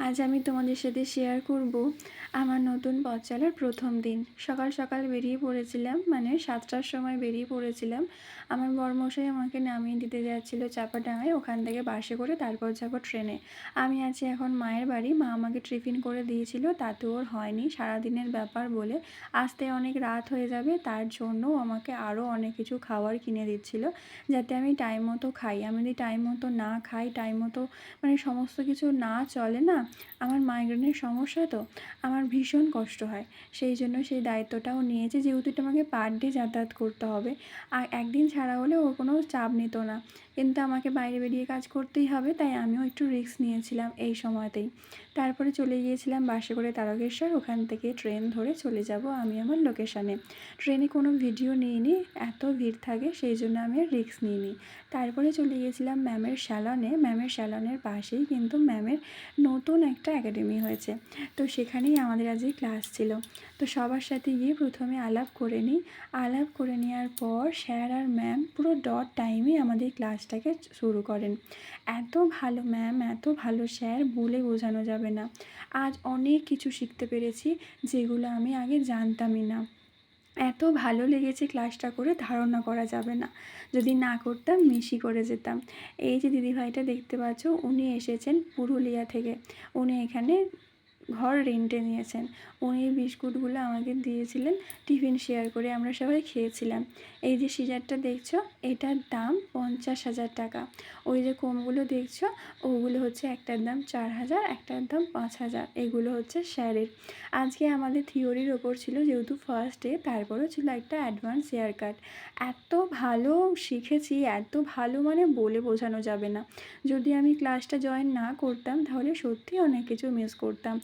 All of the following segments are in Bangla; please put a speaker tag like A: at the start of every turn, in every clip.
A: আজ আমি তোমাদের সাথে শেয়ার করব আমার নতুন পথ চলার প্রথম দিন। সকাল সকাল বেরিয়ে পড়েছিলাম, মানে 7টার সময় বেরিয়ে পড়েছিলাম। আমার বরমশাই আমাকে নামিয়ে দিতে যাচ্ছিল চাপাডাঙ্গায়, ওখান থেকে বাসে করে তারপর যাব ট্রেনে। আমি আছি এখন মায়ের বাড়ি। মা আমাকে টিফিন করে দিয়েছিল, তাতেও ওর হয়নি। সারাদিনের ব্যাপার বলে আসতে অনেক রাত হয়ে যাবে, তার জন্য আমাকে আরও অনেক কিছু খাবার কিনে দিচ্ছিল যাতে আমি টাইম মতো খাই। আমি যদি টাইম মতো না খাই, টাইম মতো মানে সমস্ত কিছু না চলে না, আমার মাইগ্রেনের সমস্যা তো, আমার ভীষণ কষ্ট হয়। সেই জন্য সেই দায়িত্বটাও নিয়েছে, যেহেতু এটা আমাকে পার ডে যাতায়াত করতে হবে। আর একদিন ছাড়া হলে ওর কোনো চাপ নিত না, কিন্তু আমাকে বাইরে বেরিয়ে কাজ করতেই হবে, তাই আমিও একটু রিস্ক নিয়েছিলাম এই সময়তেই। তারপরে চলে গিয়েছিলাম বাসে করে তারকেশ্বর, ওখান থেকে ট্রেন ধরে চলে যাব আমি আমার লোকেশানে। ট্রেনে কোনো ভিডিও নিইনি, এত ভিড় থাকে সেই জন্য আমি আর রিস্ক নিইনি। তারপরে চলে গিয়েছিলাম ম্যামের স্যালনে। ম্যামের স্যালনের পাশেই কিন্তু ম্যামের নতুন একটা একাডেমি হয়েছে, তো সেখানেই আমাদের আজকে ক্লাস ছিল। তো সবার সাথে গিয়ে প্রথমে আলাপ করে নিই। আলাপ করে নেওয়ার পর স্যার আর ম্যাম পুরো ডট টাইমে আমাদের ক্লাসটাকে শুরু করেন। এত ভালো ম্যাম, এত ভালো স্যার, বলে বোঝানো যাবে না। আজ অনেক কিছু শিখতে পেরেছি যেগুলো আমি আগে জানতামই না। এত ভালো লেগেছে ক্লাসটা করে, ধারণা করা যাবে না। যদি না করতাম মিসই করে যেতাম। এই যে দিদিভাইটা দেখতে পাচ্ছ, উনি এসেছেন পুরুলিয়া থেকে। উনি এখানে ঘর রেন্টে নিয়েছেন। উনি বিস্কুটগুলো আমাকে দিয়েছিলেন, টিফিন শেয়ার করে আমরা সবাই খেয়েছিলাম। এই যে সিজারটা দেখছো, এটার দাম 50,000 টাকা। ওই যে কোমগুলো দেখছো, ওগুলো হচ্ছে একটার দাম 4,000, একটার দাম 5,000। এগুলো হচ্ছে স্যারের। আজকে আমাদের থিওরির ওপর ছিল, যেহেতু ফার্স্ট ডে, তারপরেও ছিল একটা অ্যাডভান্স হেয়ার কাট। এত ভালো শিখেছি, এত ভালো মানে বলে বোঝানো যাবে না। যদি আমি ক্লাসটা জয়েন না করতাম তাহলে সত্যি অনেক কিছু মিস করতাম।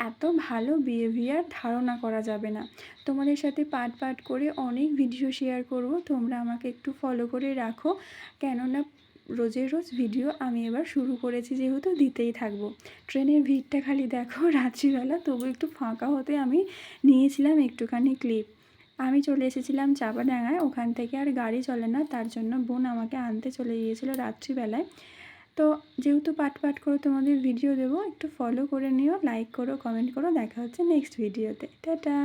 A: এত ভালো বিহেভিয়ার ধারণা করা যাবে না। তোমাদের সাথে পার্ট পার্ট করে অনেক ভিডিও শেয়ার করব, তোমরা আমাকে একটু ফলো করে রাখো। কেননা রোজের রোজ ভিডিও আমি এবার শুরু করেছি, যেহেতু দিতেই থাকবো। ট্রেনের ভিড়টা খালি দেখো রাত্রিবেলা, তবু একটু ফাঁকা হতে আমি নিয়েছিলাম একটুখানি ক্লিপ। আমি চলে এসেছিলাম চাপাডাঙ্গায়, ওখান থেকে আর গাড়ি চলে না, তার জন্য বোন আমাকে আনতে চলে গিয়েছিলো রাত্রিবেলায়। তো যেহেতু পার্ট পার্ট করে তোমাদের ভিডিও দেবো, একটু ফলো করে নিও, লাইক করো, কমেন্ট করো। দেখা হচ্ছে নেক্সট ভিডিওতে। টাটা।